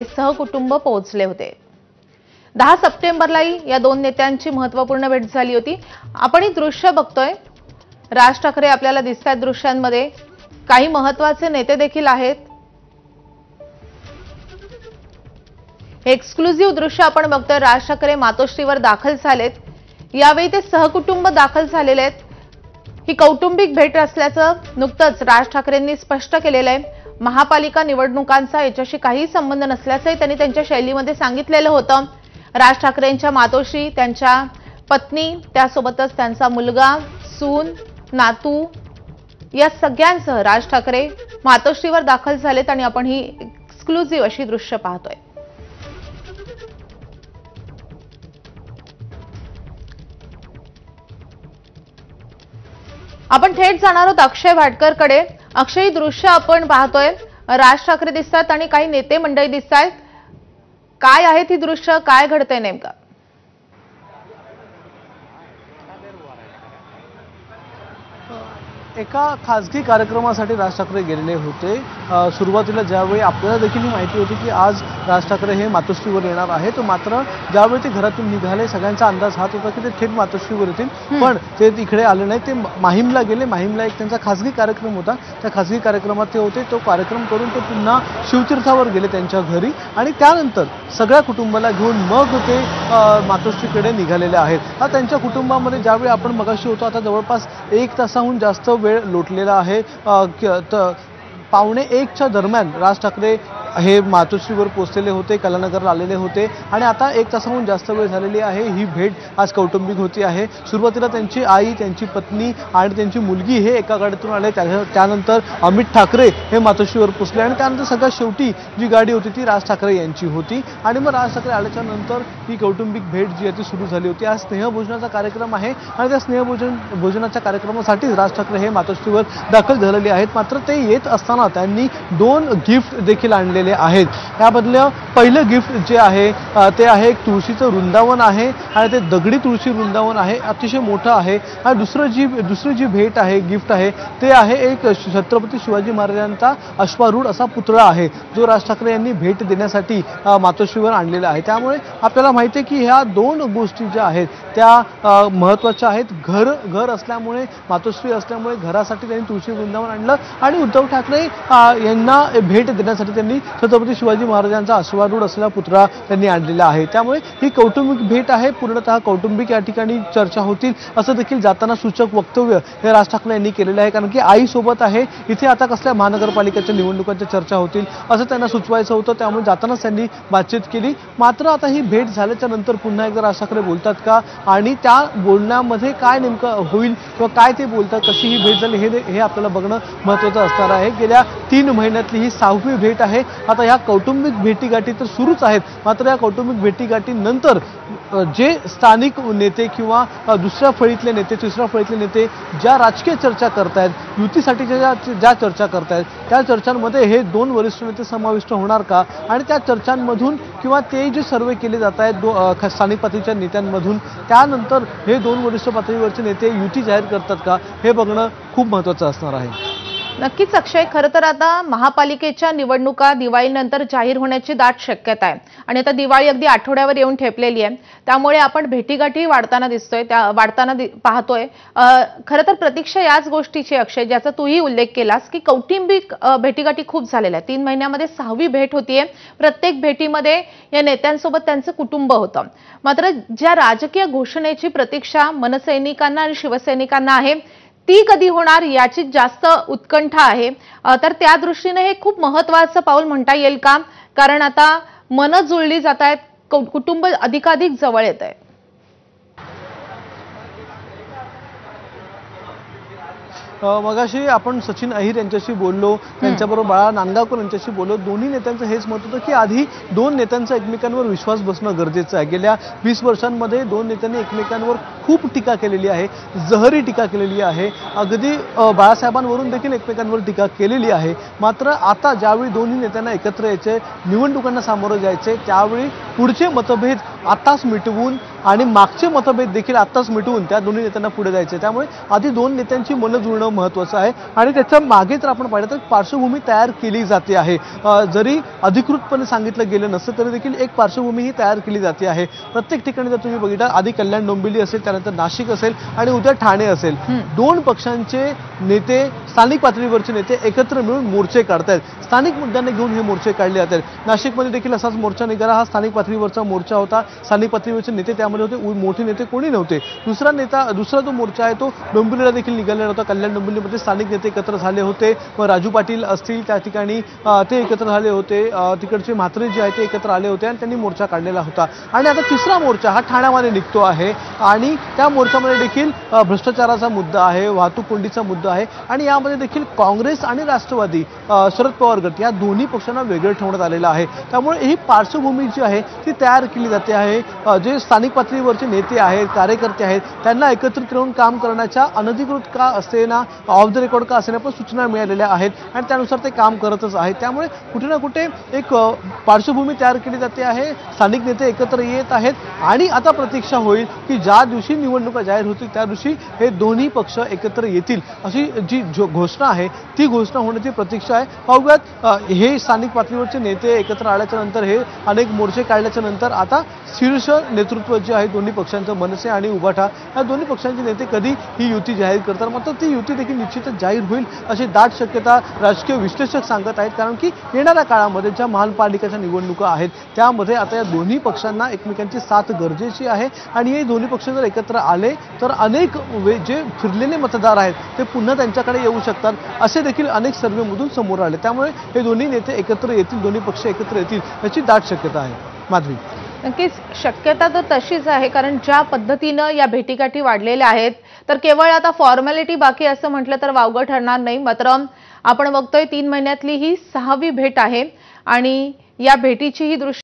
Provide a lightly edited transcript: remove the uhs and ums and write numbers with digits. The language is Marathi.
सहकुटुंब पोहोचले होते। 10 सप्टेंबरलाही या दोन नेत्यांची महत्त्वपूर्ण भेट झाली होती। आपण ही दृश्य बघतोय, राज ठाकरे आपल्याला दिसतात दृश्यांमध्ये, काही महत्त्वाचे नेते देखील आहेत। हे एक्सक्लुझिव्ह दृश्य आपण बघतोय, राज ठाकरे मातोश्रीवर दाखल झालेत। यावेळी ते सहकुटुंब दाखल झालेले आहेत। ही कौटुंबिक भेट असल्याचं नुकतंच राज ठाकरेंनी स्पष्ट केलेलं आहे। महापालिका निवडणुकांचा याच्याशी काही संबंध नसल्याचंही त्यांनी त्यांच्या शैलीमध्ये सांगितलेलं होतं। राज ठाकरेंच्या मातोश्री, त्यांच्या पत्नी, त्यासोबतच त्यांचा मुलगा, सून, नातू या सगळ्यांसह राज ठाकरे मातोश्रीवर दाखल झालेत आणि आपण ही एक्सक्लुझिव्ह अशी दृश्य पाहतोय। आपण थेट जाणार आहोत अक्षय भाटकरकडे। अक्षय, ही दृश्य आपण पाहतोय, राज ठाकरे दिसतात आणि काही नेते मंडळी दिसतात। काय आहेत ही दृश्य, काय घडतंय नेमकं? एका खासगी कार्यक्रमासाठी राज ठाकरे गेलेले होते। सुरुवातीला ज्यावेळी आपल्याला देखील ही माहिती होती की आज राज ठाकरे हे मातोश्रीवर येणार आहेत, मात्र ज्यावेळी ते घरातून निघाले सगळ्यांचा अंदाज हाच होता की ते थेट मातोश्रीवर येतील, पण ते इकडे आले नाही। ते माहीमला गेले। माहीमला एक त्यांचा खासगी कार्यक्रम होता, त्या खासगी कार्यक्रमात ते होते। तो कार्यक्रम करून ते पुन्हा शिवतीर्थावर गेले त्यांच्या घरी आणि त्यानंतर सगळ्या कुटुंबाला घेऊन मग ते मातोश्रीकडे निघालेले आहेत। त्यांच्या कुटुंबामध्ये ज्यावेळी आपण मगाशी होतो, आता जवळपास 1 तासाहून जास्त वेळ लोटलेला आहे। 1:15च्या दरम्यान राज ठाकरे हे मातोश्रीवर पोहोचलेले होते, कलानगरला आलेले होते आणि आता 1 तासाहून जास्त वेळ झालेली आहे। ही भेट आज कौटुंबिक होती आहे। सुरुवातीला त्यांची आई, त्यांची पत्नी आणि त्यांची मुलगी हे एका गाडीतून आले, त्यानंतर अमित ठाकरे हे मातोश्रीवर पोहोचले आणि त्यानंतर सगळ्यात शेवटी जी गाडी होती ती राज ठाकरे यांची होती आणि मग राज ठाकरे आल्याच्या नंतर ही कौटुंबिक भेट जी आहे ती सुरू झाली होती। आज स्नेहभोजनाचा कार्यक्रम आहे आणि त्या भोजनाच्या कार्यक्रमासाठी राज ठाकरे हे मातोश्रीवर दाखल झालेले आहेत। मात्र ते येत असताना त्यांनी 2 गिफ्ट देखील आणलेले आहेत। यामधलं पहिलं गिफ्ट जे आहे ते आहे एक तुळशीचं वृंदावन आहे आणि ते दगडी तुळशी वृंदावन आहे, अतिशय मोठं आहे। आणि दुसरी जी भेट आहे, गिफ्ट आहे, ते आहे एक छत्रपती शिवाजी महाराजांचा अश्वारूढ असा पुतळा आहे, जो राज ठाकरे यांनी भेट देण्यासाठी मातोश्रीवर आणलेला आहे। त्यामुळे आपल्याला माहिती आहे की ह्या 2 गोष्टी ज्या आहेत त्या महत्त्वाच्या आहेत। घर असल्यामुळे, मातोश्री असल्यामुळे घरासाठी त्यांनी तुळशी वृंदावन आणलं आणि उद्धव ठाकरे यांना भेट देण्यासाठी त्यांनी छत्रपती शिवाजी महाराजांचा अश्वारूढ असलेला पुतळा त्यांनी आणलेला आहे। त्यामुळे ही कौटुंबिक भेट आहे, पूर्णतः कौटुंबिक या ठिकाणी चर्चा होतील असं देखील जाताना सूचक वक्तव्य हे राज ठाकरे यांनी केलेलं आहे। कारण की आई सोबत आहे, इथे आता कसल्या महानगरपालिकेच्या निवडणुकांच्या चर्चा होतील असं त्यांना सुचवायचं होतं, त्यामुळे जातानाच त्यांनी बातचीत केली। मात्र आता ही भेट झाल्याच्या नंतर पुन्हा एकदा राज ठाकरे बोलतात का आणि त्या बोलण्यामध्ये काय नेमकं होईल किंवा काय ते बोलतात, कशी ही भेट झाली हे आपल्याला बघणं महत्त्वाचं असणार आहे। गेल्या 3 महिन्यातली ही 6वी भेट आहे। आता ह्या कौटुंबिक भेटीगाठी तर सुरूच आहेत, मात्र या कौटुंबिक भेटीगाठीनंतर जे स्थानिक नेते किंवा दुसऱ्या फळीतले नेते, तिसऱ्या फळीतले नेते ज्या राजकीय चर्चा करतायत, युतीसाठीच्या ज्या चर्चा करतायत, त्या चर्चांमध्ये हे 2 वरिष्ठ नेते समाविष्ट होणार का आणि त्या चर्चांमधून किंवा ते जे सर्वे केले जात आहेत स्थानिक पातळीच्या नेत्यांमधून, त्यानंतर हे 2 वरिष्ठ पातळीवरचे नेते युती जाहीर करतात का, हे बघणं खूप महत्त्वाचं असणार आहे। नक्कीच अक्षय, खरं तर आता महापालिकेच्या निवडणुका दिवाळीनंतर जाहीर होण्याची दाट शक्यता आहे आणि आता दिवाळी अगदी आठवड्यावर येऊन ठेपलेली आहे। त्यामुळे आपण भेटीगाठी वाढताना पाहतोय। खरं तर प्रतीक्षा याच गोष्टीची अक्षय, ज्याचा तूही उल्लेख केलास की कौटुंबिक भेटीगाठी खूप झालेल्या आहेत। 3 महिन्यामध्ये 6वी भेट होतीये। प्रत्येक भेटीमध्ये या नेत्यांसोबत त्यांचं कुटुंब होतं। मात्र ज्या राजकीय घोषणेची प्रतीक्षा मनसैनिकांना आणि शिवसैनिकांना आहे ती कधी होणार याची जास्त उत्कंठा आहे। तर त्या दृष्टीने हे खूप महत्त्वाचं पाऊल म्हणता येईल का? कारण आता मनं जुळली जात आहेत, कुटुंब अधिकाधिक जवळ येत आहे। मगाशी आपण सचिन अहिर यांच्याशी बोललो, त्यांच्याबरोबर बाळा नांदगावकर यांच्याशी बोललो। दोन्ही नेत्यांचं हेच मत होतं की आधी 2 नेत्यांचा एकमेकांवर विश्वास बसणं गरजेचं आहे। गेल्या 20 वर्षांमध्ये 2 नेत्यांनी एकमेकांवर खूप टीका केलेली आहे, जहरी टीका केलेली आहे, अगदी बाळासाहेबांवरून देखील एकमेकांवर टीका केलेली आहे। मात्र आता ज्यावेळी दोन्ही नेत्यांना एकत्र यायचे, निवडणुकांना सामोरं जायचे, त्यावेळी पुढचे मतभेद आताच मिटवून आणि मागचे मतभेद देखील आत्ताच मिटवून त्या दोन्ही नेत्यांना पुढे जायचे। त्यामुळे आधी दोन नेत्यांची मनं जुळणं महत्त्वाचं आहे आणि त्याच्या मागे जर आपण पाहिलं तर पार्श्वभूमी तयार केली जाते आहे। जरी अधिकृतपणे सांगितलं गेलं नसतं तरी देखील एक पार्श्वभूमी ही तयार केली जाते आहे। प्रत्येक ठिकाणी जर तुम्ही बघितलं आधी कल्याण डोंबिवली असेल, त्यानंतर नाशिक असेल आणि उद्या ठाणे असेल, दोन पक्षांचे नेते, स्थानिक पातळीवरचे नेते एकत्र मिळून मोर्चे काढतायत। स्थानिक मुद्द्यांना घेऊन हे मोर्चे काढले जातात। नाशिकमध्ये देखील असाच मोर्चा निघाला। हा स्थानिक पातळीवरचा मोर्चा होता। स्थानिक पातळीवरचे नेते त्यामध्ये होते, मोठे नेते कोणी नव्हते। दुसरा जो मोर्चा आहे तो डोंबिवलीला देखील निघालेला होता। कल्याण डोंबिवलीमध्ये स्थानिक नेते एकत्र झाले होते। मग राजू पाटील असतील त्या ठिकाणी ते एकत्र झाले होते। तिकडचे म्हात्रे जे आहेत ते एकत्र आले होते आणि त्यांनी मोर्चा काढलेला होता। आणि आता तिसरा मोर्चा हा ठाण्यामध्ये निघतो आहे आणि त्या मोर्चामध्ये देखील भ्रष्टाचाराचा मुद्दा आहे, वाहतूक कोंडीचा मुद्दा आहे आणि यामध्ये देखील काँग्रेस आणि राष्ट्रवादी, शरद पवार गट या दोन्ही पक्षांना वेगळं ठेवण्यात आलेलं आहे। त्यामुळे ही पार्श्वभूमी जी आहे ती तयार केली जाते आहे। जे स्थानिक पातळीवरचे नेते आहेत, कार्यकर्ते आहेत, त्यांना एकत्रित राहून काम करण्याच्या अनधिकृत का असेना, ऑफ द रेकॉर्ड का असेना पण सूचना मिळालेल्या आहेत आणि त्यानुसार ते काम करतच आहेत। त्यामुळे कुठे ना कुठे एक पार्श्वभूमी तयार केली जाते आहे। स्थानिक नेते एकत्र येत आहेत आणि आता प्रतीक्षा होईल की ज्या दिवशी निवडणुका जाहीर होतील त्या दिवशी हे दोन्ही पक्ष एकत्र येतील अशी जी घोषणा आहे ती घोषणा होण्याची प्रतीक्षा आहे। पाहूयात हे स्थानिक पातळीवरचे नेते एकत्र आल्याच्या नंतर, हे अनेक मोर्चे काढल्याच्या नंतर आता शीर्ष नेतृत्व जे आहे दोन्ही पक्षांचं, मनसे आणि उभाठा या दोन्ही पक्षांचे नेते कधी ही युती जाहीर करतात, मात्र ती युती देखील निश्चितच जाहीर होईल अशी दाट शक्यता राजकीय विश्लेषक सांगत आहेत। कारण की येणाऱ्या काळामध्ये ज्या महानपालिकेच्या निवडणुका आहेत त्यामध्ये आता या दोन्ही पक्षांना एकमेकांची साथ गरजेची आहे आणि हे दोन्ही पक्ष जर एकत्र आले तर अनेक जे फिरलेले मतदार आहेत ते पुन्हा त्यांच्याकडे येऊ शकतात असे देखील अनेक सर्वेमधून समोर आले। त्यामुळे हे दोन्ही नेते एकत्र येतील, दोन्ही पक्ष एकत्र येतील याची दाट शक्यता आहे। माधवी, नक्कीच शक्यता तर तशीच आहे, कारण ज्या पद्धतीनं या भेटीगाठी वाढलेल्या आहेत तर केवळ आता फॉर्मॅलिटी बाकी असं म्हटलं तर वावगं ठरणार नाही। मात्र आपण बघतोय 3 महिन्यातली ही 6वी भेट आहे आणि या भेटीची ही दृश्य